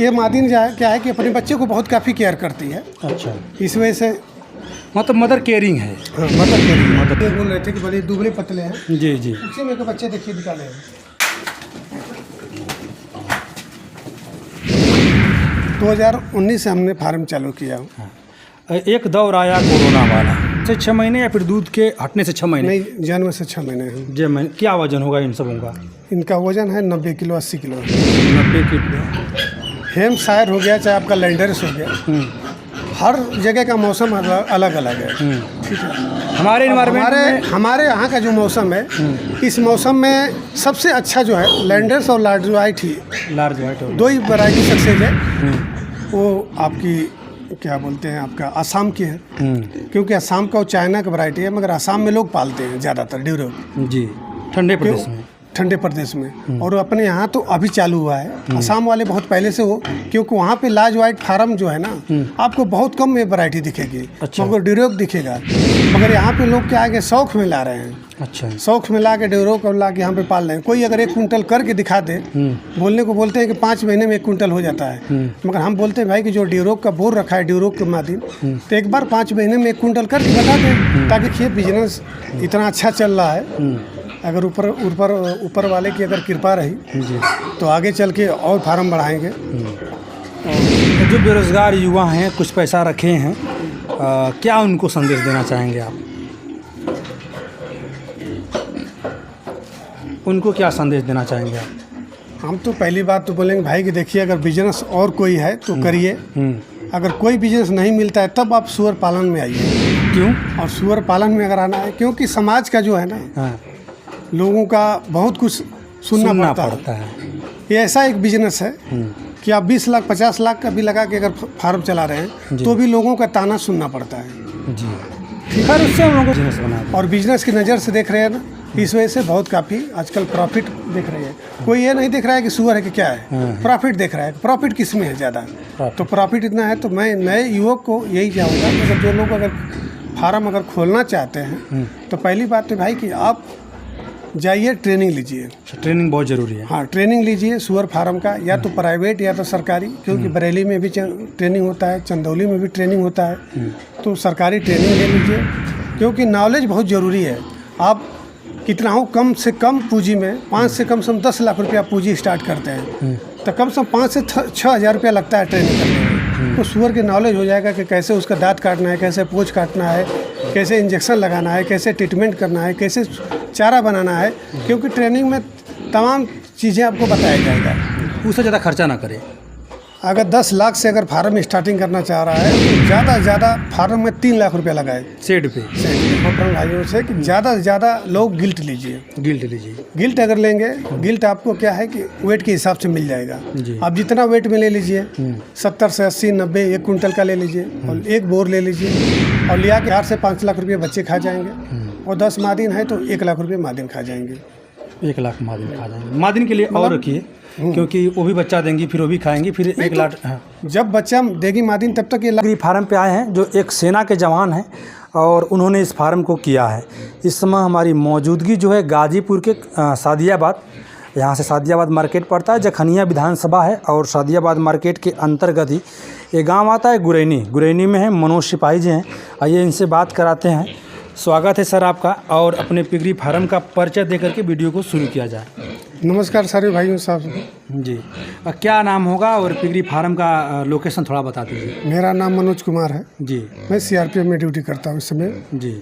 ये मादिन क्या है कि अपने बच्चे को बहुत काफ़ी केयर करती है। अच्छा, इस वजह से मतलब मदर केयरिंग है। हाँ, मदर केयरिंग। मदर ये बोल रहे थे कि बड़े दुबले पतले हैं। जी जी। उसी में के बच्चे देखिए निकाले हैं। 2019 से हमने फार्म चालू किया। हाँ। एक दौर आया कोरोना वाला से 6 महीने या फिर दूध के हटने से 6 महीने? नहीं, जन्म से 6 महीने हैं। जी महीने। क्या वजन होगा इन सबों का? इनका वजन है 90 किलो 80 किलो। 90 किलो। हेम शायर हो गया, चाहे आपका लैंडर्स हो गया, हर जगह का मौसम अलग अलग है। ठीक है। हमारे इन्वायरमेंट हमारे यहाँ का जो मौसम है, इस मौसम में सबसे अच्छा जो है लैंडर्स और लार्ज वाइट ही। लार्ज वाइट दो ही वैरायटी सक्सेस है। वो आपकी क्या बोलते हैं, आपका असम की है। क्योंकि असम का वो चाइना का वैरायटी है, मगर असम में लोग पालते हैं ज़्यादातर ड्यूरो। जी, ठंडे प्रदेश में। ठंडे प्रदेश में। और अपने यहाँ तो अभी चालू हुआ है। असम वाले बहुत पहले से हो, क्योंकि वहाँ पे लार्ज वाइट फार्म जो है ना, आपको बहुत कम में वैरायटी दिखेगी। अच्छा। मगर ड्यूरोक दिखेगा। मगर यहाँ पे लोग क्या है कि शौक में ला रहे हैं। अच्छा, शौक में ला के ड्यूरोक और ला के यहाँ पे पाल रहे हैं। कोई अगर 1 कुंटल करके दिखा दे, बोलने को बोलते हैं कि 5 महीने में 1 कुंटल हो जाता है। मगर हम बोलते हैं भाई कि जो ड्यूरोक का बोर रखा है, ड्यूरोक के मादिन, तो एक बार 5 महीने में 1 कुंटल करके बता दें, ताकि ये बिजनेस इतना अच्छा चल रहा है। अगर ऊपर वाले की अगर कृपा रही तो आगे चल के और फार्म बढ़ाएंगे। तो जो बेरोज़गार युवा हैं, कुछ पैसा रखे हैं, क्या उनको संदेश देना चाहेंगे आप? उनको क्या संदेश देना चाहेंगे आप? हम तो पहली बात तो बोलेंगे भाई कि देखिए, अगर बिजनेस और कोई है तो करिए। अगर कोई बिजनेस नहीं मिलता है तब आप सुअर पालन में आइए। क्यों? और सुअर पालन में अगर आना है, क्योंकि समाज का जो है ना, हाँ, लोगों का बहुत कुछ सुनना पड़ता है। ये ऐसा एक बिजनेस है कि आप 20 लाख 50 लाख का भी लगा के अगर फार्म चला रहे हैं तो भी लोगों का ताना सुनना पड़ता है। जी, खैर उससे हम लोग बिजनेस बना और बिजनेस की नज़र से देख रहे हैं ना, इस वजह से बहुत काफ़ी आजकल प्रॉफिट देख रहे हैं। कोई ये नहीं देख रहा है कि सुअर है कि क्या है, प्रॉफिट देख रहा है। प्रॉफिट किस में है ज़्यादा, तो प्रॉफिट इतना है। तो मैं नए युवक को यही चाहूँगा कि अगर जो लोग अगर फार्म अगर खोलना चाहते हैं तो पहली बात तो भाई कि आप जाइए, ट्रेनिंग लीजिए। ट्रेनिंग बहुत ज़रूरी है। हाँ, ट्रेनिंग लीजिए सुअर फार्म का, या तो प्राइवेट या तो सरकारी। क्योंकि बरेली में भी ट्रेनिंग होता है, चंदौली में भी ट्रेनिंग होता है। तो सरकारी ट्रेनिंग ले लीजिए, क्योंकि नॉलेज बहुत ज़रूरी है। आप कितना हो, कम से कम पूंजी में 5 से कम 10 लाख रुपया पूंजी स्टार्ट करते हैं, तो कम से कम 5 से 6 हज़ार रुपया लगता है ट्रेनिंग करने में। तो सुअर की नॉलेज हो जाएगा कि कैसे उसका दांत काटना है, कैसे पूँछ काटना है, कैसे इंजेक्शन लगाना है, कैसे ट्रीटमेंट करना है, कैसे चारा बनाना है। क्योंकि ट्रेनिंग में तमाम चीज़ें आपको बताया जाएगा। उससे ज़्यादा खर्चा ना करे। अगर 10 लाख से अगर फार्म स्टार्टिंग करना चाह रहा है तो ज़्यादा से ज़्यादा फार्म में 3 लाख रुपया लगाए सेड पे। अपने भाइयों से कि ज़्यादा से ज़्यादा लोग गिल्ट लीजिए। गिल्ट अगर लेंगे, गिल्ट आपको क्या है कि वेट के हिसाब से मिल जाएगा। आप जितना वेट में ले लीजिए, 70 से 80 90 1 कुंटल का ले लीजिए और 1 बोर ले लीजिए, और लिया के 4 से 5 लाख रुपये बच्चे खा जाएंगे। और 10 मादिन है तो 1 लाख रुपये मादिन खा जाएंगे। 1 लाख मादिन खा जाएंगे। मादिन के लिए और रखिए, क्योंकि वो भी बच्चा देंगी, फिर वो भी खाएंगी, फिर 1 लाख। हाँ। जब बच्चा देगी मादिन तब तक ये पिगरी फार्म पे आए हैं, जो एक सेना के जवान हैं और उन्होंने इस फार्म को किया है। इस समय हमारी मौजूदगी जो है गाजीपुर के सादियाबाद, यहाँ से सादियाबाद मार्केट पड़ता है, जखनिया विधानसभा है और सादियाबाद मार्केट के अंतर्गत ही ये गाँव आता है। गुरैनी में है। मनोज सिपाही जी हैं, आइए इनसे बात कराते हैं। स्वागत है सर आपका, और अपने पिगरी फार्म का परिचय देकर के वीडियो को शुरू किया जाए। नमस्कार सारे भाइयों साहब जी। क्या नाम होगा और पिगरी फार्म का लोकेशन थोड़ा बता दीजिए। मेरा नाम मनोज कुमार है जी। मैं सीआरपीएफ में ड्यूटी करता हूँ इस समय जी।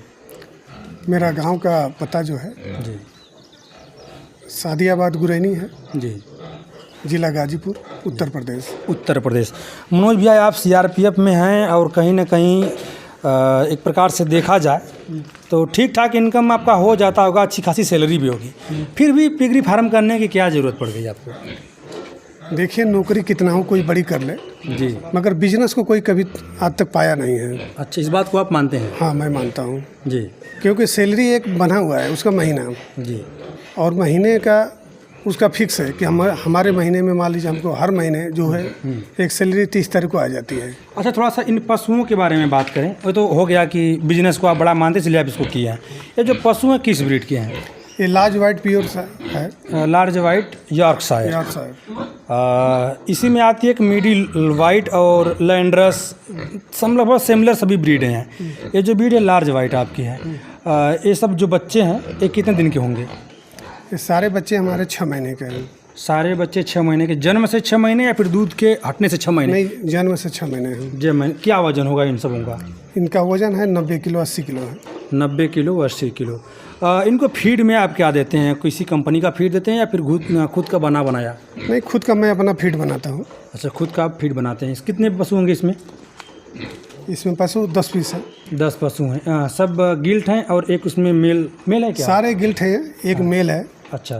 मेरा गांव का पता जो है जी सादियाबाद गुरैनी है जी, जिला गाजीपुर, उत्तर प्रदेश। मनोज भैया, आप सीआरपीएफ में हैं और कहीं ना कहीं एक प्रकार से देखा जाए तो ठीक ठाक इनकम आपका हो जाता होगा, अच्छी खासी सैलरी भी होगी, फिर भी पिगरी फार्म करने की क्या ज़रूरत पड़ गई आपको? देखिए, नौकरी कितना हो कोई बड़ी कर ले जी, मगर बिजनेस को कोई कभी आज तक पाया नहीं है। अच्छा, इस बात को आप मानते हैं? हाँ, मैं मानता हूँ जी। क्योंकि सैलरी एक बना हुआ है उसका महीना जी, और महीने का उसका फिक्स है कि हमारे महीने में मान लीजिए हमको हर महीने जो है एक सैलरी 30 तारीख को आ जाती है। अच्छा, थोड़ा सा इन पशुओं के बारे में बात करें। वो तो हो गया कि बिजनेस को आप बड़ा मानते इसलिए आप इसको किया है। ये जो पशु हैं किस ब्रीड के हैं? ये लार्ज वाइट प्योर है, लार्ज वाइट यॉर्कशायर। यॉर्कशायर। इसी में आती है एक मिडिल वाइट और लैंड्रस, सब लगभग सिमिलर सभी ब्रीडें हैं। ये जो ब्रीड है लार्ज वाइट आपकी है। ये सब जो बच्चे हैं ये कितने दिन के होंगे? ये सारे बच्चे हमारे 6 महीने के हैं। सारे बच्चे 6 महीने के, जन्म से 6 महीने या फिर दूध के हटने से 6 महीने? नहीं, जन्म से 6 महीने हैं। जन्म। क्या वजन होगा इन सबों का? इनका वजन है 90 किलो 80 किलो है। 90 किलो 80 किलो। इनको फीड में आप क्या देते हैं? किसी कंपनी का फीड देते हैं या फिर खुद का बनाया? नहीं, खुद का मैं अपना फीड बनाता हूँ। अच्छा, खुद का आप फीड बनाते हैं। कितने पशु होंगे इसमें? इसमें पशु 10 पीस है। 10 पशु हैं। सब गिल्ट हैं और एक उसमें मेल है क्या? सारे गिल्ट हैं, एक मेल है। अच्छा,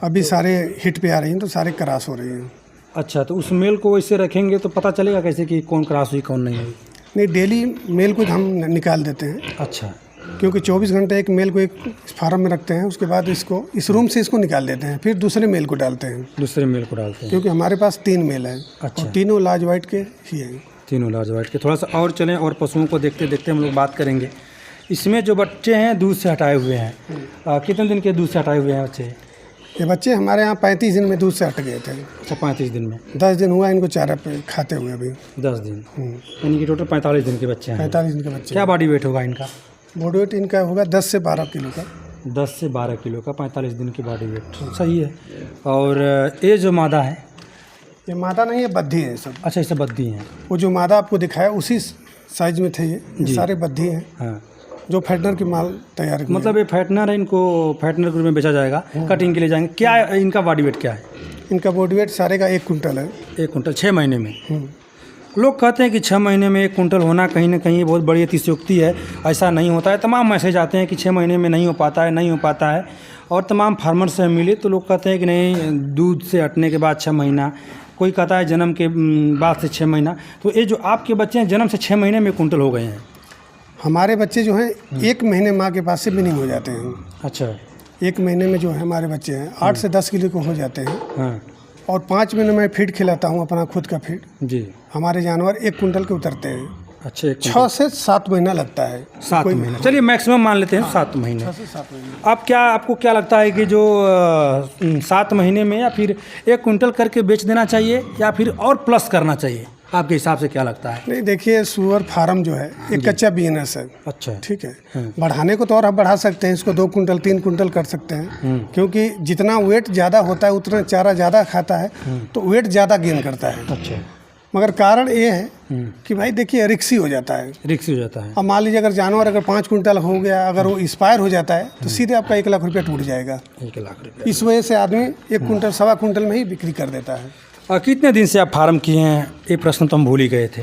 अभी सारे हिट पे आ रही हैं तो सारे क्रॉस हो रही हैं। अच्छा, तो उस मेल को वैसे रखेंगे तो पता चलेगा कैसे कि कौन क्रॉस हुई कौन नहीं हुई? नहीं, डेली मेल को हम निकाल देते हैं। अच्छा, क्योंकि 24 घंटे एक मेल को एक फार्म में रखते हैं, उसके बाद इसको इस रूम से इसको निकाल देते हैं, फिर दूसरे मेल को डालते हैं। दूसरे मेल को डालते हैं क्योंकि हमारे पास 3 मेल हैं। अच्छा। और तीनों लार्ज वाइट के ही हैं। तीनों लार्ज वाइट के। थोड़ा सा और चलें और पशुओं को देखते देखते हम लोग बात करेंगे। इसमें जो बच्चे हैं दूध से हटाए हुए हैं, कितने दिन के दूध से हटाए हुए हैं बच्चे? ये बच्चे हमारे यहाँ 35 दिन में दूध से हट गए थे। अच्छा, 35 दिन में। 10 दिन हुआ इनको चारा पे खाते हुए अभी। 10 दिन, यानी कि टोटल 45 दिन के बच्चे हैं। 45 दिन के बच्चे। क्या बॉडी वेट होगा इनका? बॉडी वेट इनका होगा 10 से 12 किलो का। 10 से 12 किलो का 45 दिन की बॉडी वेट, सही है। और ये जो मादा है? ये मादा नहीं है, बद्धी है सब। अच्छा, इसे बद्दी हैं। वो जो मादा आपको दिखाया उसी साइज में थे ये सारे बद्धी हैं। हाँ, जो फैटनर की माल तैयार किए। मतलब ये फैटनर है, इनको फैटनर के रूप में बेचा जाएगा, कटिंग के लिए जाएंगे। क्या इनका बॉडी वेट क्या है? इनका बॉडी वेट सारे का 1 कुंटल है। 1 कुंटल 6 महीने में। लोग कहते हैं कि 6 महीने में 1 कुंटल होना कहीं ना कहीं बहुत बड़ी अतिशयोक्ति है। ऐसा नहीं होता है। तमाम मैसेज आते हैं कि 6 महीने में नहीं हो पाता है, नहीं हो पाता है। और तमाम फार्मर से मिले तो लोग कहते हैं कि नहीं, दूध से हटने के बाद 6 महीना, कोई कहता है जन्म के बाद से 6 महीना। तो ये जो आपके बच्चे हैं जन्म से 6 महीने में कुंटल हो गए हैं? हमारे बच्चे जो हैं 1 महीने माँ के पास से बिनिंग हो जाते हैं। अच्छा, 1 महीने में जो है हमारे बच्चे हैं 8 से 10 किलो को हो जाते हैं। हाँ। और 5 महीने में फीड खिलाता हूँ, अपना खुद का फीड। जी। हमारे जानवर 1 कुंटल के उतरते हैं। अच्छा, 6 से 7 महीना लगता है। 7 महीना, चलिए मैक्सिमम मान लेते हैं 7 महीने। 6 से 7 महीने। आपको क्या लगता है कि जो 7 महीने में या फिर 1 कुंटल करके बेच देना चाहिए या फिर और प्लस करना चाहिए? आपके हिसाब से क्या लगता है? नहीं, देखिए, सुअर फार्म जो है एक कच्चा बिजनेस है। अच्छा, ठीक है। बढ़ाने को तो और आप बढ़ा सकते हैं, इसको 2 कुंटल 3 कुंटल कर सकते हैं। क्योंकि जितना वेट ज़्यादा होता है उतना चारा ज़्यादा खाता है तो वेट ज़्यादा गेन करता है। अच्छा, मगर कारण ये है कि भाई देखिए रिक्सी हो जाता है। रिक्स हो जाता है। अब मान लीजिए अगर जानवर अगर 5 कुंटल हो गया, अगर वो एक्सपायर हो जाता है तो सीधे आपका 1 लाख रुपया टूट जाएगा। 1 लाख रुपये। इस वजह से आदमी 1 कुंटल 1.25 कुंटल में ही बिक्री कर देता है। कितने दिन से आप फार्म किए हैं? ये प्रश्न तो हम भूल ही गए थे।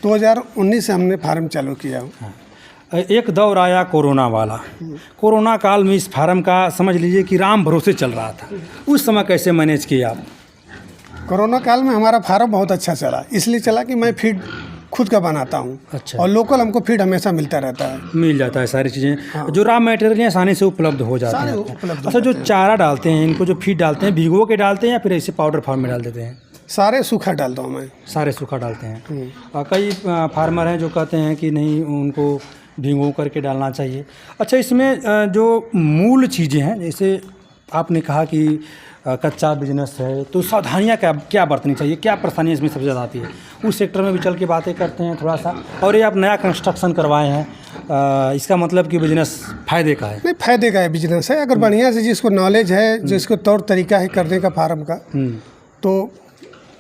2019 से हमने फार्म चालू किया। एक दौर आया कोरोना वाला। कोरोना काल में इस फार्म का समझ लीजिए कि राम भरोसे चल रहा था। उस समय कैसे मैनेज किया आप? कोरोना काल में हमारा फार्म बहुत अच्छा चला, इसलिए चला कि मैं फीड खुद का बनाता हूँ। अच्छा। और लोकल हमको फीड हमेशा मिलता रहता है। मिल जाता है सारी चीज़ें। जो रॉ मटेरियल आसानी से उपलब्ध हो जाते सारे हैं। उपलब्ध हो अच्छा, जो जाते हैं। चारा डालते हैं, इनको जो फीड डालते हैं, भिगो के डालते हैं या फिर ऐसे पाउडर फॉर्म में डाल देते हैं? सारे सूखा डालता हूँ मैं। सारे सूखा डालते हैं। कई फार्मर हैं जो कहते हैं कि नहीं, उनको भिगो करके डालना चाहिए। अच्छा, इसमें जो मूल चीज़ें हैं, जैसे आपने कहा कि कच्चा बिजनेस है, तो सावधानियाँ क्या बरतनी चाहिए? क्या परेशानियाँ इसमें सबसे ज़्यादा आती है? उस सेक्टर में भी चल के बातें करते हैं थोड़ा सा। और ये आप नया कंस्ट्रक्शन करवाए हैं, इसका मतलब कि बिजनेस फ़ायदे का है? नहीं, फायदे का है बिजनेस है। अगर बढ़िया से जिसको नॉलेज है, जिसको तौर तरीका है करने का फार्म का, तो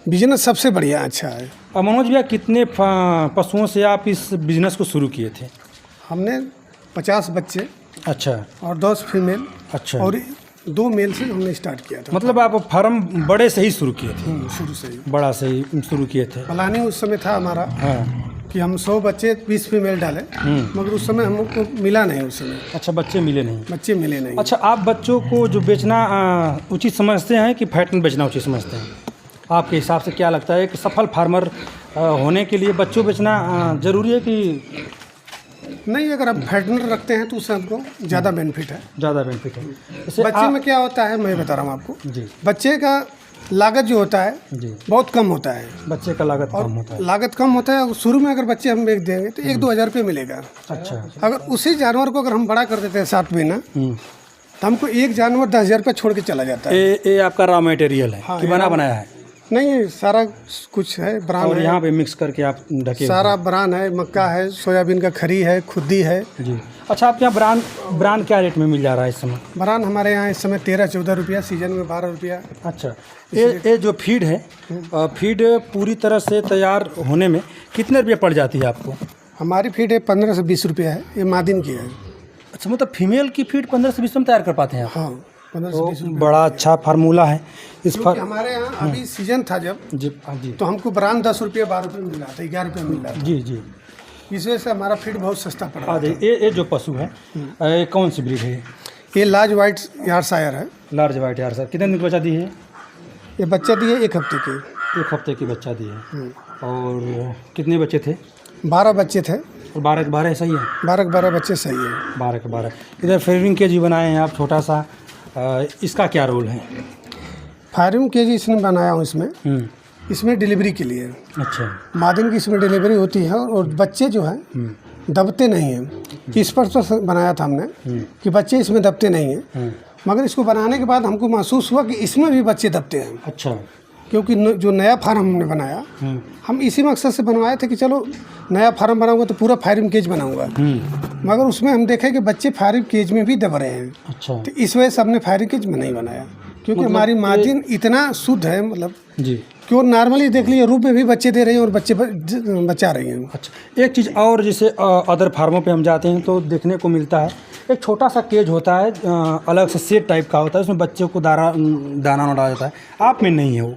बिजनेस सबसे बढ़िया अच्छा है। और मनोज भैया, कितने पशुओं से आप इस बिज़नेस को शुरू किए थे? हमने 50 बच्चे। अच्छा। और 10 फीमेल। अच्छा। और 2 मेल से हमने स्टार्ट किया था। मतलब आप फार्म बड़े से ही शुरू किए थे? शुरू से ही बड़ा से ही शुरू किए थे। प्लानिंग उस समय था हमारा। हाँ। कि हम 100 बच्चे 20 फीमेल डालें, मगर उस समय हमको मिला नहीं उस समय। अच्छा, बच्चे मिले नहीं? बच्चे मिले नहीं। अच्छा, आप बच्चों को जो बेचना उचित समझते हैं कि फैट में बेचना उचित समझते हैं? आपके हिसाब से क्या लगता है कि सफल फार्मर होने के लिए बच्चों बेचना ज़रूरी है कि नहीं? अगर आप फैटनर रखते हैं तो उससे हमको ज़्यादा बेनिफिट है। ज़्यादा बेनिफिट है। बच्चे में क्या होता है मैं बता रहा हूँ आपको। जी। बच्चे का लागत जो होता है जी बहुत कम होता है। बच्चे का लागत कम होता है। लागत कम होता है। शुरू में अगर बच्चे हम बेच देंगे तो 1-2 हज़ार रुपये मिलेगा। अच्छा। अगर उसी जानवर को अगर हम बड़ा कर देते हैं 7 महीना, तो हमको एक जानवर 10,000 रुपये छोड़ के चला जाता है। ये आपका रॉ मटेरियल है हाँ, कि बना बनाया है? नहीं, ये सारा कुछ है, ब्रांड और है, यहाँ पे मिक्स करके आप ढके सारा ब्रांड है, मक्का है, सोयाबीन का खरी है, खुद्दी है। जी। अच्छा, आपके यहाँ ब्रांड क्या रेट में मिल जा रहा है इस समय? ब्रांड हमारे यहाँ इस समय 13-14 रुपया, सीजन में 12 रुपया। अच्छा, ये जो फीड है, फीड पूरी तरह से तैयार होने में कितने रुपये पड़ जाती है आपको? हमारी फीड है 15 से 20 रुपया है, ये मादिन की है। अच्छा, मतलब फीमेल की फीड 15 से 20 में तैयार कर पाते हैं आप? हाँ, 15 से 20 रुपया। बड़ा अच्छा फार्मूला है इस पर। हमारे यहाँ अभी सीजन था जब, जी हाँ जी, तो हमको ब्रांड 10 रुपये 12 रुपये मिल रहा था, 11 रुपये मिल रहा था। जी जी। इस वजह से हमारा फीड बहुत सस्ता पड़ रहा आ है। जाइए, ये जो पशु है ये कौन सी ब्रीड है? ये लार्ज वाइट यार्कशायर है। लार्ज वाइट यार सर, कितने दिन की बच्चा दी है? ये बच्चा दिए 1 हफ्ते के। 1 हफ्ते की बच्चा दी है। और कितने बच्चे थे? 12 बच्चे थे। और 12 के 12 सही है? 12 के 12 बच्चे सही है। 12 के 12। इधर फेयरिंग केज भी बनाए हैं आप छोटा सा, इसका क्या रोल है? फायरिंग केजी इसने बनाया हूँ इसमें। इसमें डिलीवरी के लिए अच्छा। मादिन की इसमें डिलीवरी होती है और बच्चे जो है दबते नहीं हैं। इस पर तो बनाया था हमने कि बच्चे इसमें दबते नहीं हैं, मगर इसको बनाने के बाद हमको महसूस हुआ कि इसमें भी बच्चे दबते हैं। अच्छा। क्योंकि जो नया फार्म हमने बनाया, हम इसी मकसद से बनवाए थे कि चलो नया फार्म बनाऊंगा तो पूरा फायरिंग केज बनाऊंगा, मगर उसमें हम देखे कि बच्चे फायरिंग केज में भी दब रहे हैं। अच्छा। तो इस वजह से हमने फायरिंग केज में नहीं बनाया, क्योंकि हमारी मार्जिन इतना शुद्ध है, मतलब जी, क्यों नॉर्मली देख लीजिए रूप में भी बच्चे दे रही हैं और बच्चे बचा रही हैं। अच्छा, एक चीज़ और, जैसे अदर फार्मों पे हम जाते हैं तो देखने को मिलता है एक छोटा सा केज होता है, अलग से सेट टाइप का होता है, उसमें बच्चों को दाना डाला जाता है। आप में नहीं है वो?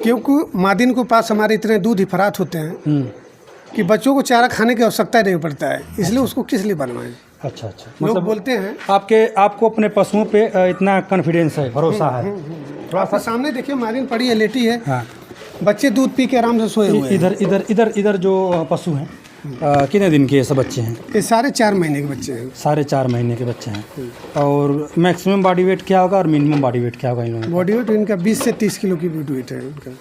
क्योंकि मादिन के पास हमारे इतने दूध हिफरात होते हैं कि बच्चों को चारा खाने की आवश्यकता नहीं पड़ता है, इसलिए उसको किस लिए बनवाएं। अच्छा अच्छा, लोग बोलते हैं आपको अपने पशुओं पे इतना कॉन्फिडेंस है, भरोसा है? थोड़ा सा सामने देखिए, मादिन पड़ी है, लेटी है। हाँ। बच्चे दूध पी के आराम से सोए हुए हैं। इधर इधर इधर इधर जो पशु हैं कितने दिन के ये सब बच्चे हैं? ये सारे 4 महीने के बच्चे हैं। 4.5 महीने के बच्चे हैं। और मैक्सिमम बॉडी वेट क्या होगा और मिनिमम बॉडी वेट क्या होगा इन लोगों का? बॉडी वेट इनका 20 से 30 किलो की बॉडी वेट है इनका।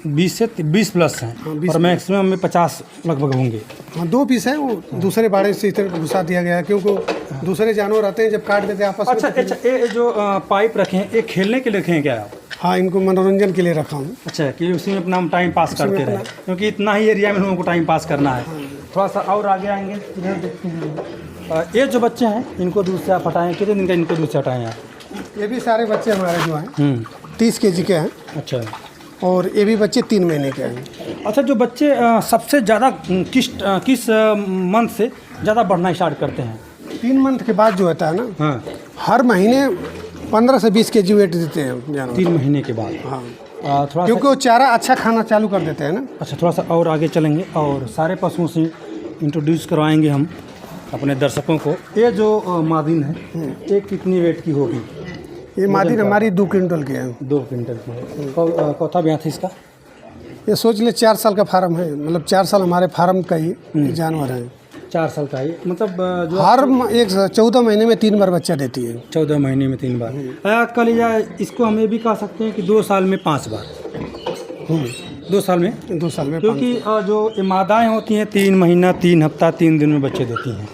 20 से 20 प्लस हैं। हाँ, 20 और मैक्सिमम में 50 लगभग होंगे। हाँ, 2 पीस है, वो दूसरे बाड़े से इस तरह घुसा दिया गया है, क्योंकि दूसरे जानवर आते हैं जब काट देते हैं आपस में। अच्छा, ये जो पाइप रखे हैं ये खेलने के लिए रखे हैं क्या आप? हाँ, इनको मनोरंजन के लिए रखा हूँ। अच्छा, कि उसी में अपना हम टाइम पास करते रहे, क्योंकि इतना ही एरिया में लोगों को टाइम पास करना है। थोड़ा सा और आगे आएंगे, इधर देखते हैं। ये जो बच्चे हैं इनको दूध से आप हटाएँ, कितने दिन का इनको दूध से हटाएँ आप? ये भी सारे बच्चे हमारे जो हैं 30 kg के हैं। अच्छा। और ये भी बच्चे 3 महीने के हैं। अच्छा, जो बच्चे सबसे ज़्यादा किस मंथ से ज़्यादा बढ़ना स्टार्ट करते हैं? 3 मंथ के बाद जो होता है ना, हाँ, हर महीने 15 से 20 kg वेट देते हैं जानवर। 3 महीने के बाद। हाँ, थोड़ा क्योंकि वो चारा अच्छा खाना चालू कर देते हैं ना। अच्छा, थोड़ा सा और आगे चलेंगे और सारे पशुओं से इंट्रोड्यूस करवाएंगे हम अपने दर्शकों को। ये जो मादिन है ये कितनी वेट की होगी? ये मादिन हमारी 2 क्विंटल की है। 2 क्विंटल की है। कौथा ब्याह था इसका? ये सोच ले 4 साल का फार्म है, मतलब 4 साल हमारे फार्म का ही जानवर है। 4 साल का ही, मतलब जो हर 14 महीने में 3 बार बच्चा देती है। 14 महीने में 3 बार। कल या इसको हम ये भी कह सकते हैं कि 2 साल में 5 बार। 2 साल में 2 साल में, क्योंकि जो ये मादाएँ होती हैं 3 महीना 3 हफ्ता 3 दिन में बच्चे देती हैं।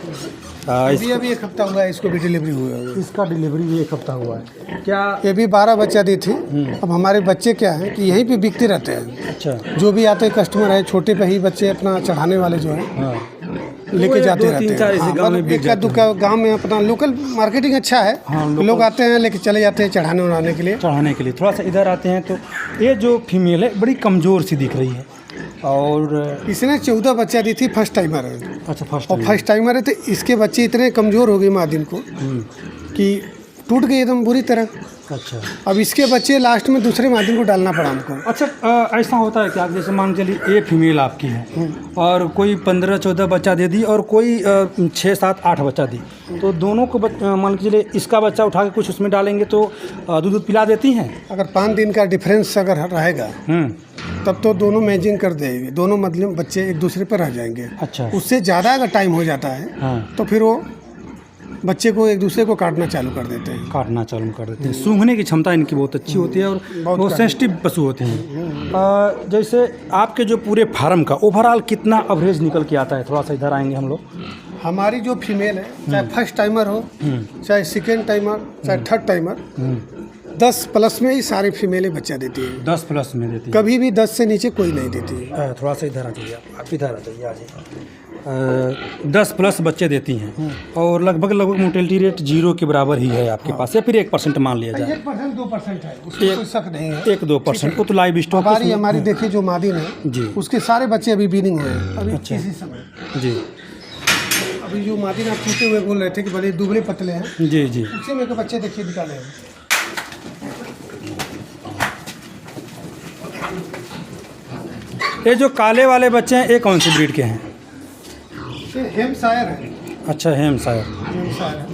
अभी 1 हफ्ता हुआ है, इसको भी डिलीवरी हुआ है। इसका डिलीवरी भी 1 हफ्ता हुआ है क्या? ये भी 12 बच्चा दी थी। अब हमारे बच्चे क्या है कि यहीं पे बिकते रहते हैं। अच्छा। जो जो भी आते हैं कस्टमर है, छोटे पे ही बच्चे अपना चढ़ाने वाले जो है हाँ लेके जाते रहते हैं। 2-3-4 ऐसे गाँव में बिक जाते हैं। दुका गाँव में अपना लोकल मार्केटिंग अच्छा है। हाँ, लोग आते हैं लेके चले जाते हैं चढ़ाने उड़ाने के लिए। चढ़ाने के लिए। थोड़ा सा इधर आते हैं तो ये जो फीमेल है बड़ी कमज़ोर सी दिख रही है और इसने 14 बच्चा दी थी, फर्स्ट टाइमर है। अच्छा, और फर्स्ट टाइमर है तो इसके बच्चे इतने कमज़ोर हो गए मादिन को कि टूट गए एकदम बुरी तरह। अच्छा। अब इसके बच्चे लास्ट में दूसरे मादिन को डालना पड़ा हमको। अच्छा, ऐसा होता है कि आप जैसे मान चलिए ये फीमेल आपकी है और कोई 15-14 बच्चा दे दी और कोई 6-7-8 बच्चा दी, तो दोनों को मान के चलिए इसका बच्चा उठा के कुछ उसमें डालेंगे तो दूध पिला देती हैं? अगर 5 दिन का डिफरेंस अगर रहेगा तब तो दोनों मैचिंग कर देगी, दोनों मतलब बच्चे एक दूसरे पर रह जाएंगे। अच्छा। उससे ज़्यादा अगर टाइम हो जाता है हाँ, तो फिर वो बच्चे को एक दूसरे को काटना चालू कर देते हैं। काटना चालू कर देते हैं। सूंघने की क्षमता इनकी बहुत अच्छी होती है और बहुत सेंसिटिव पशु होते हैं। जैसे आपके जो पूरे फार्म का ओवरऑल कितना एवरेज निकल के आता है? थोड़ा सा इधर आएंगे हम लोग। हमारी जो फीमेल है, चाहे फर्स्ट टाइमर हो, चाहे सेकेंड टाइमर, चाहे थर्ड टाइमर, 10 प्लस में ही सारी फीमेलें बच्चा देती है। 10 प्लस में देती है, कभी भी 10 से नीचे कोई नहीं देती है। थोड़ा सा इधर आ जाइए, आप इधर आ जाइए, आ जाइए। 10 प्लस बच्चे देती हैं और लगभग मोर्टेलिटी रेट 0 के बराबर ही है आपके पास, या फिर 1% मान लिया जाए? 1% 2% है, उसमें कोई शक नहीं है। 1-2% वो तो लाइव स्टॉक हमारी देखिए जो मादिन है जी, उसके सारे बच्चे अभी बीडिंग हुए हैं अभी इसी समय जी। अभी जो मादिन आप पूछते हुए बोल रहे थे कि बड़े दुबले पतले हैं, जी जी, उसी में के बच्चे देखिए निकाले हैं। ये जो काले वाले बच्चे हैं ये कौन सी ब्रीड के हैं? ये हेम्पशायर है। अच्छा, हेम्पशायर है,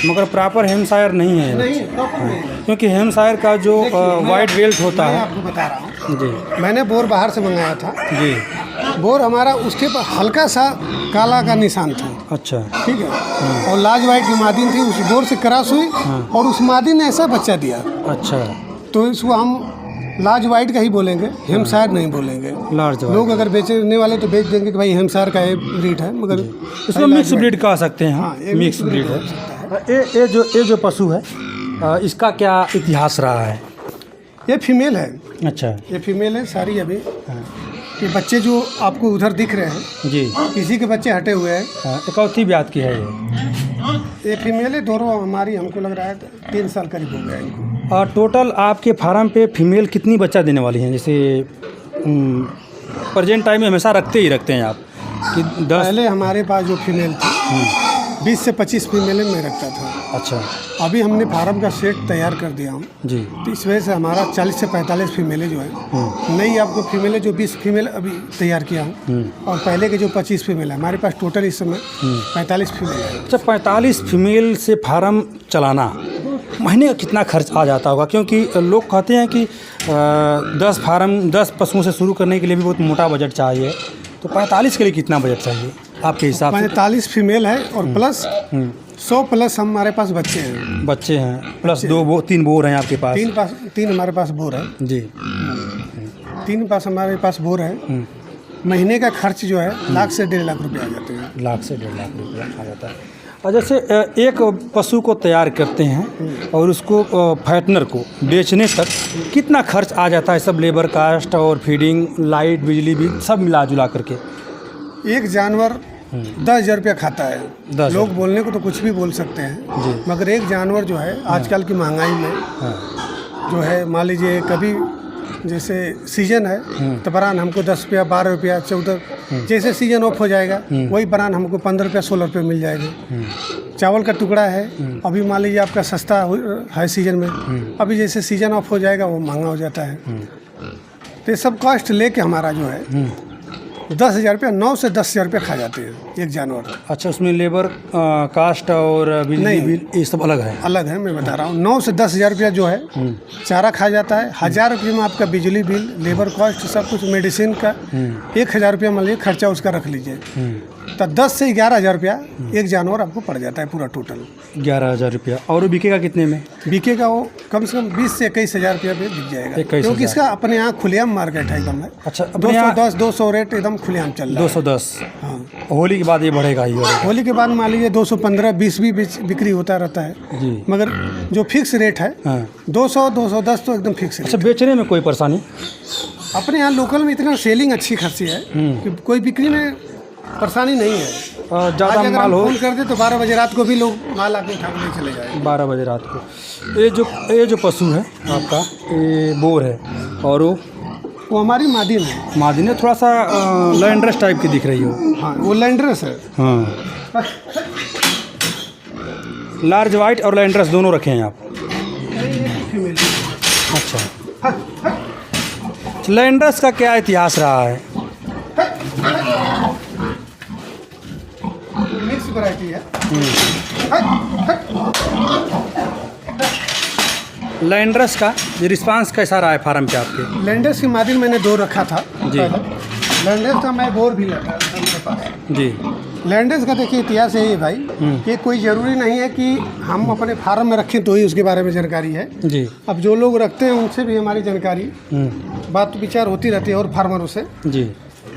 मगर प्रॉपर हेम्पशायर नहीं है ये नहीं बच्चे। प्रॉपर नहीं है। क्योंकि हेम्पशायर का जो वाइट बेल्ट होता मैं है। आपको बता रहा हूँ, जी मैंने बोर बाहर से मंगाया था। जी, बोर हमारा उसके पर हल्का सा काला का निशान था, अच्छा, ठीक है, और लाज वाइट की मादिन थी, उस बोर से क्रॉस हुई और उस मादिन ने ऐसा बच्चा दिया, अच्छा। तो इसको हम लाज वाइट का ही बोलेंगे, हेम्पशायर नहीं बोलेंगे। लार्ज लोग अगर बेचने वाले तो बेच देंगे कि भाई हेम्पशायर का ये ब्रीड है, मगर इसमें मिक्स ब्रीड कह सकते हैं। हाँ, ये मिक्स mixed ब्रीड breed है। ये जो पशु है इसका क्या इतिहास रहा है? ये फीमेल है। अच्छा, ये फीमेल है सारी अभी। ये बच्चे जो आपको उधर दिख रहे हैं, जी, किसी के बच्चे हटे हुए हैं। इकौथी ब्यात की है ये। ये फीमेल है, दोनों हमारी, हमको लग रहा है 3 साल करीब हो गया इनको। और टोटल आपके फार्म पे फीमेल कितनी बच्चा देने वाली हैं? जैसे प्रेजेंट टाइम में हमेशा रखते हैं आप कि 10? पहले हमारे पास जो फीमेल थी 20 से 25 फीमेल में रखता था। अच्छा, अभी हमने फार्म का सेट तैयार कर दिया हूँ, जी, तो इस वजह से हमारा 40 से 45 फीमेलें जो है, नई आपको फीमेलें जो 20 फीमेल अभी तैयार किया हूँ, और पहले के जो 25 फीमेल है, हमारे पास टोटल इस समय 45 फीमेल है। अच्छा, 45 फीमेल से फार्म चलाना महीने का कितना खर्च आ जाता होगा? क्योंकि लोग कहते हैं कि 10 पशुओं से शुरू करने के लिए भी बहुत मोटा बजट चाहिए, तो 45 के लिए कितना बजट चाहिए आपके हिसाब से? 45 फीमेल है और प्लस 100 प्लस हमारे पास बच्चे हैं। बच्चे हैं प्लस 3 बोर हैं आपके पास? 3 हमारे पास बोर है जी, 3 पास हमारे पास बोर है। महीने का खर्च जो है 1 लाख से 1.5 लाख रुपये आ जाते हैं। 1 लाख से 1.5 लाख रुपया आ जाता है। और जैसे एक पशु को तैयार करते हैं और उसको फैटनर को बेचने तक कितना खर्च आ जाता है? सब लेबर कास्ट और फीडिंग, लाइट, बिजली बिल सब मिला जुला करके। एक जानवर 10,000 रुपया खाता है। लोग बोलने को तो कुछ भी बोल सकते हैं, मगर एक जानवर जो है आजकल की महंगाई में जो है, मान लीजिए कभी जैसे सीजन है तो बरान हमको 10 रुपया, 12 रुपया, 14, जैसे सीजन ऑफ हो जाएगा वही बरान हमको 15 रुपया, 16 रुपये मिल जाएगी। चावल का टुकड़ा है, अभी मान लीजिए आपका सस्ता है सीजन में, अभी जैसे सीजन ऑफ हो जाएगा वो महंगा हो जाता है। तो ये सब कॉस्ट लेके हमारा जो है 10,000 रुपया, 9 से 10,000 रुपया खा जाते हैं एक जानवर। अच्छा, उसमें लेबर कास्ट और बिजली बिल ये सब अलग है? अलग है, मैं बता रहा हूँ। 9 से 10,000 रुपया जो है चारा खा जाता है। 1,000 रुपये में आपका बिजली बिल, लेबर कॉस्ट, सब कुछ, मेडिसिन का 1,000 रुपया मान लीजिए खर्चा उसका रख लीजिए, तो 10 से 11,000 रुपया एक जानवर आपको पड़ जाता है पूरा टोटल। 11,000 रुपया। और वो बिकेगा कितने में? बिकेगा वो कम से कम 20 से 21,000 रुपया पे बिक जाएगा, क्योंकि इसका अपने यहाँ खुलेआम मार्केट है एकदम है। अच्छा, 210, 200 रेट एकदम खुलेआम चल रहा है। 210। हाँ, होली के बाद ये बढ़ेगा ही? होली के बाद मान लीजिए 215, 20 भी बिक्री होता रहता है जी, मगर जो फिक्स रेट है 200, 210 तो एकदम फिक्स रेट। अच्छा, बेचने में कोई परेशानी? अपने यहाँ लोकल में इतना सेलिंग अच्छी खासी है कि कोई बिक्री में परेशानी नहीं है। ज़्यादा माल हो, फोन कर दे तो 12 बजे रात को भी लोग माल आके उठा के चले जाए। 12 बजे रात को। ये जो पशु है आपका, ये बोर है, और वो हमारी मादिन है। मादिन है, थोड़ा सा लैंड्रेस टाइप की दिख रही हो। हाँ, वो लैंड्रेस है। हाँ, लार्ज वाइट और लैंड्रेस दोनों रखे हैं आप? अच्छा, लैंड्रेस का क्या इतिहास रहा है? मिक्स वैरायटी है। लैंड्रेस का रिस्पांस कैसा रहा है फार्म पे आपके? लैंड्रेस की मादिन मैंने 2 रखा था जी। लैंड्रेस का मैं बोर भी लगा था मेरे पास जी। लैंड्रेस का देखिए इतिहास यही है भाई कि कोई ज़रूरी नहीं है कि हम अपने फार्म में रखें तो ही उसके बारे में जानकारी है जी। अब जो लोग रखते हैं उनसे भी हमारी जानकारी बात विचार होती रहती है और फार्मरों से। जी।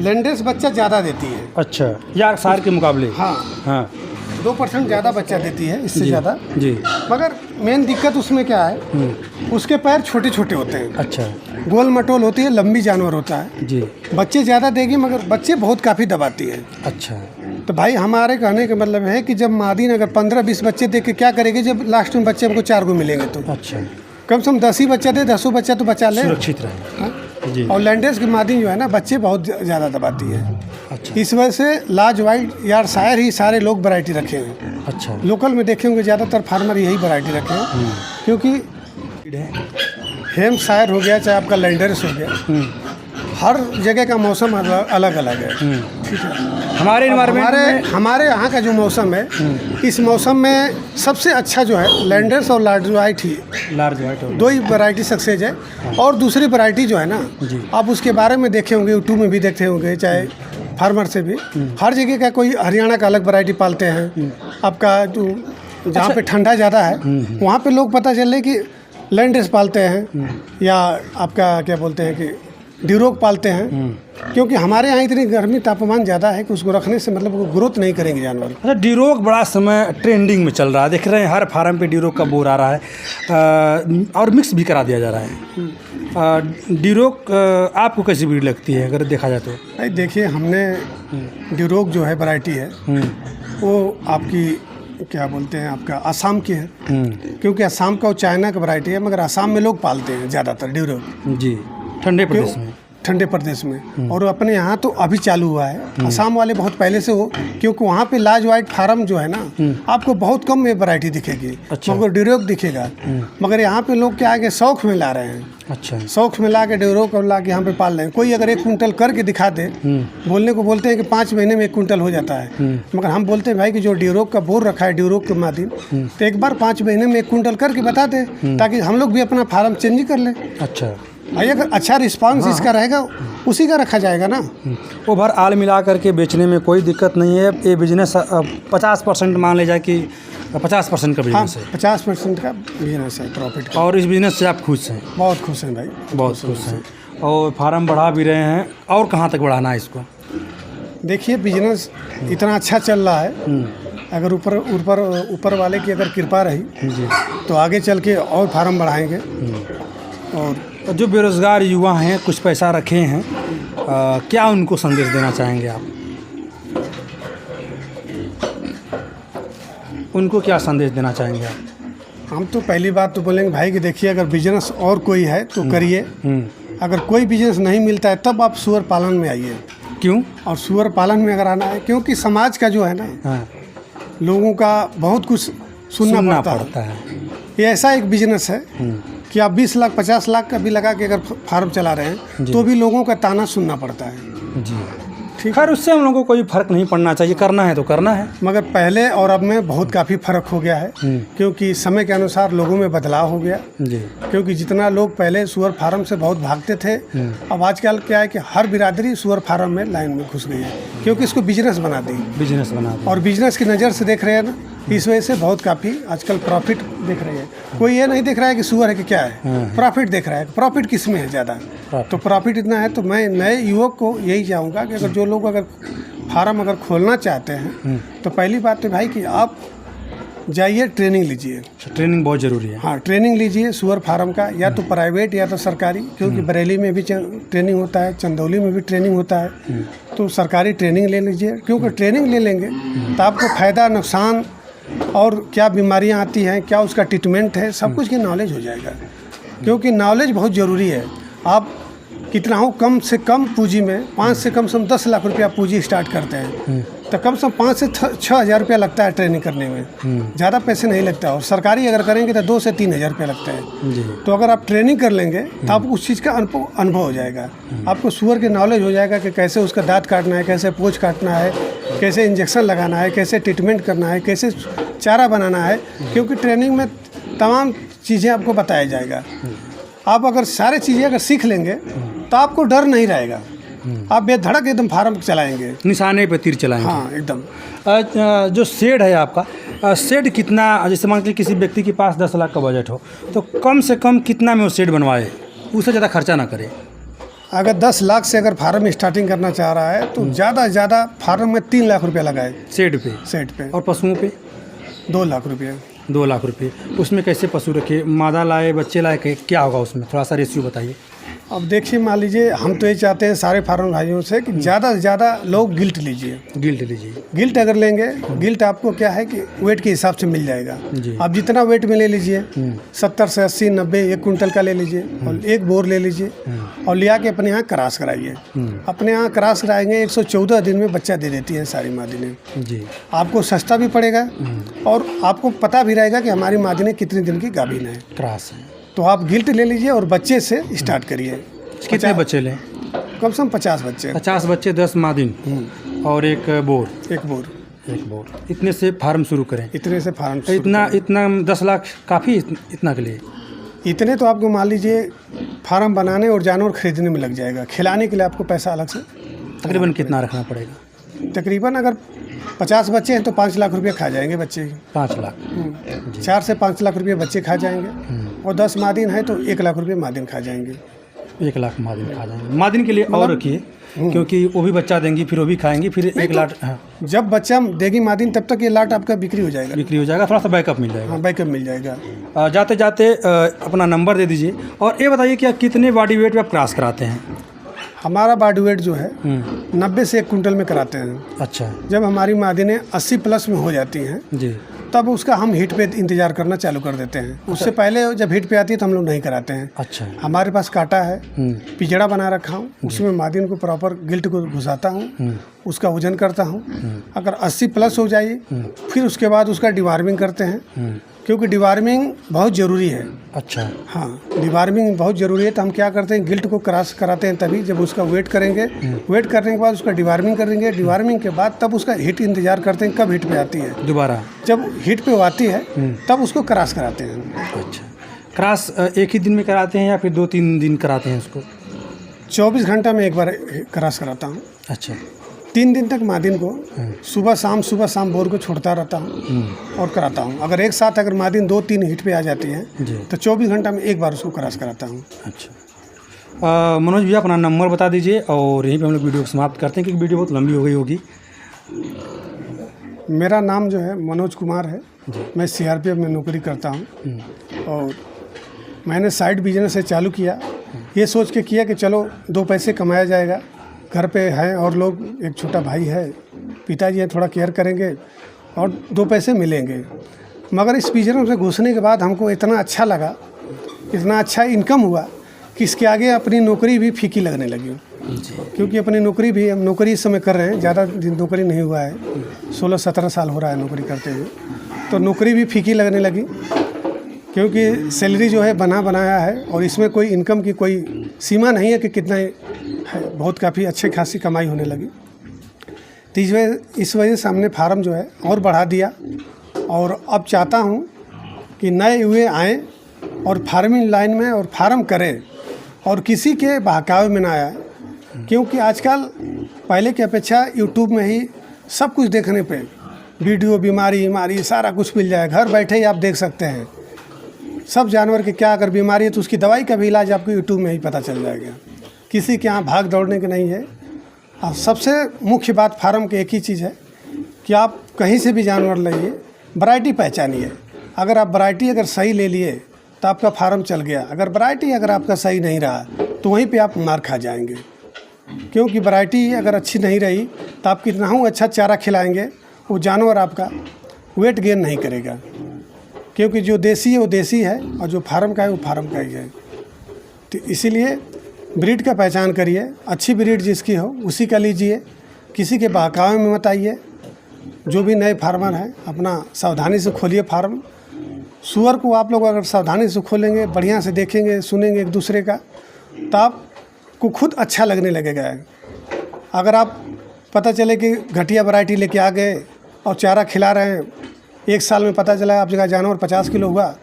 लैंडर्स बच्चा ज़्यादा देती है। अच्छा, या सार के मुकाबले? हाँ हाँ 2% ज़्यादा बच्चा देती है इससे जी ज़्यादा। जी। मगर मेन दिक्कत उसमें क्या है, उसके पैर छोटे छोटे होते हैं। अच्छा गोल मटोल होती है, लंबी जानवर होता है जी। बच्चे ज़्यादा देगी मगर बच्चे बहुत काफ़ी दबाती है। अच्छा तो भाई हमारे कहने का मतलब है कि जब मादी ने अगर 15-20 बच्चे दे के क्या करेगी, जब लास्ट में बच्चे हमको 4 गो मिलेंगे तो अच्छा, कम से कम 10 ही बच्चा दे, 10 बच्चा तो बचा ले। सुरक्षित रहे। हाँ? जी। और लैंडर्स की मादी जो है ना बच्चे बहुत ज़्यादा दबाती है। अच्छा इस वजह से लार्ज वाइट यार शायर ही सारे लोग वैरायटी रखे हैं। अच्छा। लोकल में देखे होंगे ज़्यादातर फार्मर यही वैरायटी रखे हैं, क्योंकि हेम शायर हो गया चाहे आपका लैंडर्स हो गया, हर जगह का मौसम अलग अलग है। ठीक है, हमारे इन्वायरमेंट हमारे यहाँ का जो मौसम है, इस मौसम में सबसे अच्छा जो है लैंडर्स और लार्ज वाइट ही, लार्ज वाइट हो, 2 ही वैरायटी सक्सेस है। और दूसरी वैरायटी जो है ना, आप उसके बारे में देखे होंगे, यूट्यूब में भी देखते होंगे, चाहे फार्मर से भी, हर जगह का कोई हरियाणा का अलग वैरायटी पालते हैं। आपका जो जहाँ पे ठंडा ज़्यादा है वहाँ पे लोग पता चले कि लैंडर्स पालते हैं, या आपका क्या बोलते हैं कि ड्यूरोक पालते हैं, क्योंकि हमारे यहाँ इतनी गर्मी तापमान ज़्यादा है कि उसको रखने से मतलब वो ग्रोथ नहीं करेंगे जानवर। अच्छा, ड्यूरोक बड़ा समय ट्रेंडिंग में चल रहा है, देख रहे हैं हर फार्म पे ड्यूरोक का बोर आ रहा है, और मिक्स भी करा दिया जा रहा है। ड्यूरोक आपको कैसी ब्रीड लगती है अगर देखा जाए तो? भाई देखिए, हमने ड्यूरोक जो है वैरायटी है वो आपकी क्या बोलते हैं आपका आसाम की है, क्योंकि आसाम का वो चाइना का वैरायटी है, मगर आसाम में लोग पालते हैं ज़्यादातर ड्यूरोक जी, ठंडे प्रदेश में। और अपने यहाँ तो अभी चालू हुआ है, आसाम वाले बहुत पहले से हो, क्योंकि वहाँ पे लार्ज वाइट फार्म जो है ना आपको बहुत कम में वैरायटी दिखेगी। अच्छा। मगर ड्यूरोक दिखेगा, मगर यहाँ पे लोग क्या है कि शौक में ला रहे हैं। अच्छा, शौक में ला के ड्यूरोक और ला के यहाँ पे पाल रहे हैं। कोई अगर 1 कुंटल करके दिखा दे, बोलने को बोलते हैं कि 5 महीने में 1 कुंटल हो जाता है, मगर हम बोलते हैं भाई कि जो ड्यूरोक का बोर रखा है ड्यूरोक के माध्यम, तो एक बार 5 महीने में 1 कुंटल करके बता दे, ताकि हम लोग भी अपना फार्म चेंज कर लें। अच्छा भाई, अगर अच्छा रिस्पांस इसका रहेगा उसी का रखा जाएगा ना। ओवर ऑल मिला करके बेचने में कोई दिक्कत नहीं है। ये बिजनेस 50% मान ले जाए कि 50% का बिजनेस है। 50% का बिजनेस है प्रॉफिट का। और इस बिजनेस से आप खुश हैं? बहुत खुश हैं भाई, बहुत खुश हैं। और फार्म बढ़ा भी रहे हैं, और कहाँ तक बढ़ाना है इसको? देखिए, बिजनेस इतना अच्छा चल रहा है, अगर ऊपर वाले की अगर कृपा रही तो आगे चल के और फार्म बढ़ाएंगे। और जो बेरोज़गार युवा हैं, कुछ पैसा रखे हैं, क्या उनको संदेश देना चाहेंगे आप? उनको क्या संदेश देना चाहेंगे आप? हम तो पहली बात तो बोलेंगे भाई कि देखिए, अगर बिजनेस और कोई है तो करिए। अगर कोई बिजनेस नहीं मिलता है तब आप सुअर पालन में आइए। क्यों? और सुअर पालन में अगर आना है, क्योंकि समाज का जो है ना, लोगों का बहुत कुछ सुनना पड़ता है। ये ऐसा एक बिजनेस है कि आप 20 लाख 50 लाख का भी लगा के अगर फार्म चला रहे हैं तो भी लोगों का ताना सुनना पड़ता है जी। ठीक, खैर उससे हम लोगों को कोई फ़र्क नहीं पड़ना चाहिए, करना है तो करना है। मगर पहले और अब में बहुत काफ़ी फ़र्क हो गया है, क्योंकि समय के अनुसार लोगों में बदलाव हो गया जी। क्योंकि जितना लोग पहले सुअर फार्म से बहुत भागते थे, अब आजकल क्या है कि हर बिरादरी सुअर फार्म में लाइन में घुस गई है, क्योंकि इसको बिजनेस बना दी और बिजनेस की नज़र से देख रहे हैं ना, इस वजह से बहुत काफ़ी आजकल प्रॉफिट देख रही है। कोई ये नहीं देख रहा है कि सुअर है कि क्या है, प्रॉफिट देख रहा है। प्रॉफिट किस में है ज़्यादा, तो प्रॉफिट इतना है। तो मैं नए युवक को यही चाहूँगा कि अगर जो लोग अगर फार्म अगर खोलना चाहते हैं तो पहली बात तो भाई कि आप जाइए, ट्रेनिंग लीजिए। ट्रेनिंग बहुत ज़रूरी है। हाँ, ट्रेनिंग लीजिए सुअर फार्म का, या तो प्राइवेट या तो सरकारी, क्योंकि बरेली में भी ट्रेनिंग होता है, चंदौली में भी ट्रेनिंग होता है। तो सरकारी ट्रेनिंग ले लीजिए, क्योंकि ट्रेनिंग ले लेंगे तो आपको फ़ायदा नुकसान और क्या बीमारियां आती हैं, क्या उसका ट्रीटमेंट है, सब कुछ की नॉलेज हो जाएगा। क्योंकि नॉलेज बहुत ज़रूरी है। आप कितना हो, कम से कम पूंजी में 5 से कम 10 लाख रुपया पूंजी स्टार्ट करते हैं तो कम से कम 5 से 6 हज़ार रुपया लगता है ट्रेनिंग करने में, ज़्यादा पैसे नहीं लगता। और सरकारी अगर करेंगे तो 2 से 3 हज़ार रुपया लगता है। तो अगर आप ट्रेनिंग कर लेंगे तो आपको उस चीज़ का अनुभव हो जाएगा, आपको सुअर की नॉलेज हो जाएगा कि कैसे उसका दांत काटना है, कैसे पूँछ काटना है, कैसे इंजेक्शन लगाना है, कैसे ट्रीटमेंट करना है, कैसे चारा बनाना है, क्योंकि ट्रेनिंग में तमाम चीज़ें आपको बताया जाएगा। आप अगर सारे चीज़ें अगर सीख लेंगे तो आपको डर नहीं रहेगा, आप बेधड़क एकदम फार्म चलाएंगे, निशाने पे तीर चलाएंगे। हाँ एकदम। जो शेड है आपका, शेड कितना, जैसे मान लीजिए किसी व्यक्ति के पास 10 लाख का बजट हो तो कम से कम कितना में वो शेड बनवाए, उससे ज़्यादा खर्चा ना करे? अगर 10 लाख से अगर फार्म स्टार्टिंग करना चाह रहा है तो ज़्यादा से ज़्यादा फार्म में 3 लाख रुपया लगाए सेट पे। और पशुओं पे 2 लाख रुपये। 2 लाख रुपये। उसमें कैसे पशु रखे, मादा लाए बच्चे लाए, क्या होगा उसमें, थोड़ा सा रेशियो बताइए। अब देखिए, मान लीजिए हम तो ये चाहते हैं सारे फार्म भाइयों से कि ज़्यादा से ज़्यादा लोग गिल्ट लीजिए। गिल्ट अगर लेंगे, गिल्ट आपको क्या है कि वेट के हिसाब से मिल जाएगा। आप जितना वेट में ले लीजिए, 70 से 80 90 1 कुंटल का ले लीजिए और एक बोर ले लीजिए और ले आके अपने यहाँ क्रॉस कराइए। अपने यहाँ क्रॉस कराएंगे 114 दिन में बच्चा दे देती है सारी मादिनें जी। आपको सस्ता भी पड़ेगा और आपको पता भी रहेगा कि हमारी मादिनें कितने दिन की गाभिन है, क्रॉस है। तो आप गिल्ट ले लीजिए और बच्चे से स्टार्ट करिए। कितने बच्चे लें? कम से कम 50 बच्चे। 50 बच्चे, 10 मादिन और एक बोर। इतने से फार्म शुरू करें। इतने से फार्म इतना 10 लाख काफ़ी इतना के लिए? इतने तो आपको मान लीजिए फार्म बनाने और जानवर खरीदने में लग जाएगा। खिलाने के लिए आपको पैसा अलग से तकरीबन कितना रखना पड़ेगा? तकरीबन अगर 50 बच्चे हैं तो 5 लाख रुपये खा जाएंगे बच्चे। 5 लाख 4 से 5 लाख रुपये बच्चे खा जाएंगे और 10 मादिन है तो 1 लाख रुपये मादिन खा जाएंगे। 1 लाख मादिन खा जाएंगे। मादिन के लिए और रखिए, क्योंकि वो भी बच्चा देंगी, फिर वो भी खाएंगी, फिर 1 लाख। हाँ। जब बच्चा देगी मादिन तब तक ये लाट आपका बिक्री हो जाएगा। थोड़ा सा बैकअप मिल जाएगा। हाँ, बैकअप मिल जाएगा। जाते जाते अपना नंबर दे दीजिए और ये बताइए कि कितने बॉडी वेट पे आप क्रॉस कराते हैं? हमारा बॉडी वेट जो है 90 से 1 कुंटल में कराते हैं। अच्छा। जब जब हमारी मादिनें 80 प्लस में हो जाती हैं जी, तब उसका हम हीट पे इंतज़ार करना चालू कर देते हैं। उससे पहले जब हीट पे आती है तो हम लोग नहीं कराते हैं। अच्छा। हमारे पास कांटा है, पिंजड़ा बना रखा हूँ, उसमें मादिन को प्रॉपर गिल्ट को घुसाता हूँ, उसका वजन करता हूँ। अगर 80 प्लस हो जाए फिर उसके बाद उसका डिवार्मिंग करते हैं, क्योंकि डिवार्मिंग बहुत ज़रूरी है। अच्छा। हाँ, डिवार्मिंग बहुत ज़रूरी है। तो हम क्या करते हैं, गिल्ट को क्रॉस कराते हैं तभी जब उसका वेट करेंगे। वेट करने के बाद उसका डिवार्मिंग करेंगे। डिवार्मिंग के बाद तब उसका हीट इंतज़ार करते हैं कब हीट पे आती है। दोबारा जब हीट पे वो आती है तब उसको क्रॉस कराते हैं। अच्छा। क्रॉस एक ही दिन में कराते हैं या फिर 2-3 दिन कराते हैं उसको? 24 घंटा में एक बार क्रॉस कराता हूँ। अच्छा। 3 दिन तक मादिन को सुबह शाम बोर को छोड़ता रहता हूँ और कराता हूँ। अगर एक साथ अगर मादिन 2-3 हीट पे आ जाती है तो 24 घंटा में एक बार उसको क्रॉस कराता हूँ। अच्छा। मनोज भैया अपना नंबर बता दीजिए और यहीं पे हम लोग वीडियो को समाप्त करते हैं क्योंकि वीडियो बहुत लंबी हो गई होगी। मेरा नाम जो है मनोज कुमार है। मैं CRPF में नौकरी करता हूँ और मैंने साइड बिजनेस से चालू किया, ये सोच के किया कि चलो 2 पैसे कमाया जाएगा। घर पे हैं और लोग, एक छोटा भाई है, पिताजी हैं, थोड़ा केयर करेंगे और 2 पैसे मिलेंगे। मगर इस बिजनेस में घुसने के बाद हमको इतना अच्छा लगा, इतना अच्छा इनकम हुआ कि इसके आगे अपनी नौकरी भी फीकी लगने लगी। क्योंकि अपनी नौकरी भी, हम नौकरी इस समय कर रहे हैं, ज़्यादा दिन नौकरी नहीं हुआ है, 16-17 साल हो रहा है नौकरी करते हुए, तो नौकरी भी फीकी लगने लगी। क्योंकि सैलरी जो है बनाया है और इसमें कोई इनकम की कोई सीमा नहीं है कि कितना है, बहुत काफ़ी अच्छी खासी कमाई होने लगी। तो इस वजह से हमने फार्म जो है और बढ़ा दिया और अब चाहता हूँ कि नए युवा आएँ और फार्मिंग लाइन में और फार्म करें और किसी के बहकावे में ना आए। क्योंकि आजकल पहले की अपेक्षा यूट्यूब में ही सब कुछ देखने पे वीडियो, बीमारी सारा कुछ मिल जाए। घर बैठे ही आप देख सकते हैं सब जानवर की क्या अगर बीमारी है तो उसकी दवाई का भी इलाज आपको यूट्यूब में ही पता चल जाएगा। किसी के यहाँ भाग दौड़ने की नहीं है। और सबसे मुख्य बात फार्म की एक ही चीज़ है कि आप कहीं से भी जानवर लाइए, वैरायटी पहचानिए। अगर आप वैरायटी अगर सही ले लिए तो आपका फार्म चल गया। अगर वैरायटी अगर आपका सही नहीं रहा तो वहीं पे आप मार खा जाएंगे। क्योंकि वैरायटी अगर अच्छी नहीं रही तो आप कितना ही अच्छा चारा खिलाएंगे, वो जानवर आपका वेट गेन नहीं करेगा। क्योंकि जो देसी है वो देसी है और जो फार्म का है वो फार्म का ही है। तो इसीलिए ब्रीड का पहचान करिए, अच्छी ब्रीड जिसकी हो उसी का लीजिए, किसी के बहकावे में मत आइए। जो भी नए फार्मर हैं अपना सावधानी से खोलिए फार्म। सूअर को आप लोग अगर सावधानी से खोलेंगे, बढ़िया से देखेंगे, सुनेंगे एक दूसरे का, तो आपको खुद अच्छा लगने लगेगा। अगर आप पता चले कि घटिया वैरायटी लेके आ गए और चारा खिला रहे हैं, 1 साल में पता चला आप जगह जानवर 50 किलो हुआ,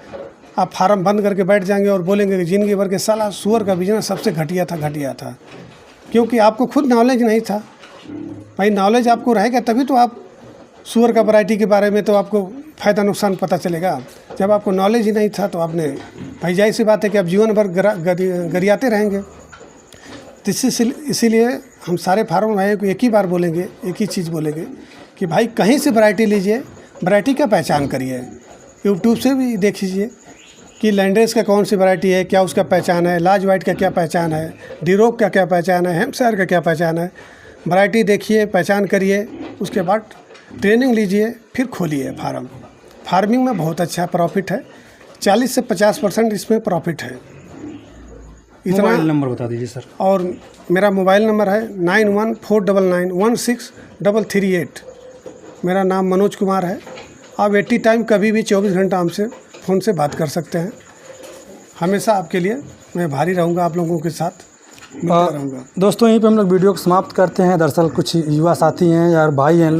आप फार्म बंद करके बैठ जाएंगे और बोलेंगे कि ज़िंदगी भर के साला सूअर का बिजनेस सबसे घटिया था। क्योंकि आपको खुद नॉलेज नहीं था। भाई नॉलेज आपको रहेगा तभी तो आप सूअर का वैरायटी के बारे में तो आपको फ़ायदा नुकसान पता चलेगा। जब आपको नॉलेज ही नहीं था तो आपने, भाई जाहिर सी बात है कि आप जीवन भर गरियाते रहेंगे। तो इसीलिए हम सारे फार्मर भाइयों को एक ही बार बोलेंगे, एक ही चीज़ बोलेंगे कि भाई कहीं से वैरायटी लीजिए, वैरायटी का पहचान करिए। यूट्यूब से भी देख लीजिए कि लैंडरेस का कौन सी वैरायटी है, क्या उसका पहचान है, लार्ज वाइट का क्या पहचान है, डीरोक का क्या पहचान है, हेम्पशायर का क्या पहचान है। वैरायटी देखिए, पहचान करिए, उसके बाद ट्रेनिंग लीजिए, फिर खोलिए फार्म। फार्मिंग में बहुत अच्छा प्रॉफिट है, 40 से 50% इसमें प्रॉफिट है। मोबाइल नंबर बता दीजिए सर। और मेरा मोबाइल नंबर है 9149916338। मेरा नाम मनोज कुमार है। आप एटी टाइम कभी भी 24 घंटा हमसे फ़ोन से बात कर सकते हैं। हमेशा आपके लिए मैं भारी रहूँगा, आप लोगों के साथ मिलता रहूँगा। दोस्तों यहीं पे हम लोग वीडियो को समाप्त करते हैं। दरअसल कुछ युवा साथी हैं यार, भाई हैं,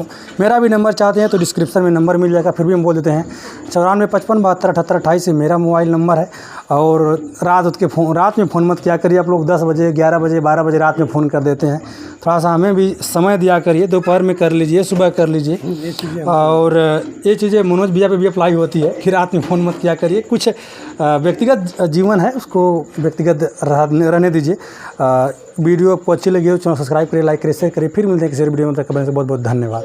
मेरा भी नंबर चाहते हैं तो डिस्क्रिप्शन में नंबर मिल जाएगा, फिर भी हम बोल देते हैं 9455727828 मेरा मोबाइल नंबर है। और रात में फ़ोन मत किया करिए आप लोग, 10 बजे 11 बजे 12 बजे रात में फ़ोन कर देते हैं। थोड़ा सा हमें भी समय दिया करिए, दोपहर में कर लीजिए, सुबह कर लीजिए। और ये चीज़ें मनोज भैया पे भी अप्लाई होती है कि रात में फ़ोन मत किया करिए। कुछ व्यक्तिगत जीवन है, उसको व्यक्तिगत रहने दीजिए। वीडियो आपको अच्छी लगी हो चैनल सब्सक्राइब करिए, लाइक करिए, शेयर करिए। फिर मिलते हैं किसी वीडियो में, तक से बहुत बहुत धन्यवाद।